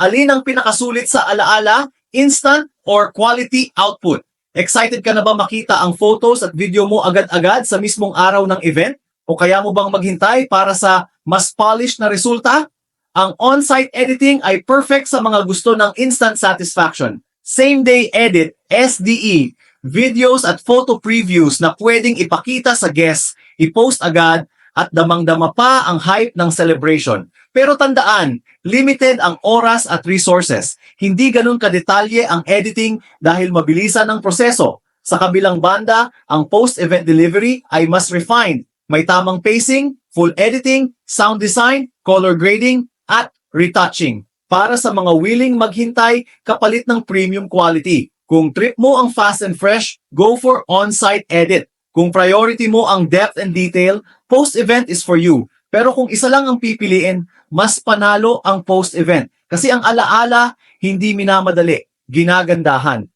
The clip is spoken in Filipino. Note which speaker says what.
Speaker 1: Alin ang pinakasulit sa alaala, instant or quality output? Excited ka na ba makita ang photos at video mo agad-agad sa mismong araw ng event? O kaya mo bang maghintay para sa mas polished na resulta? Ang on-site editing ay perfect sa mga gusto ng instant satisfaction. Same-day edit, SDE, videos at photo previews na pwedeng ipakita sa guests, i-post agad, at damang-dama pa ang hype ng celebration. Pero tandaan, limited ang oras at resources. Hindi ganun kadetalye ang editing dahil mabilisan ang proseso. Sa kabilang banda, ang post-event delivery ay mas refined. May tamang pacing, full editing, sound design, color grading, at retouching. Para sa mga willing maghintay kapalit ng premium quality. Kung trip mo ang fast and fresh, go for on-site edit. Kung priority mo ang depth and detail, post-event is for you. Pero kung isa lang ang pipiliin, mas panalo ang post-event. Kasi ang alaala, hindi minamadali, ginagandahan.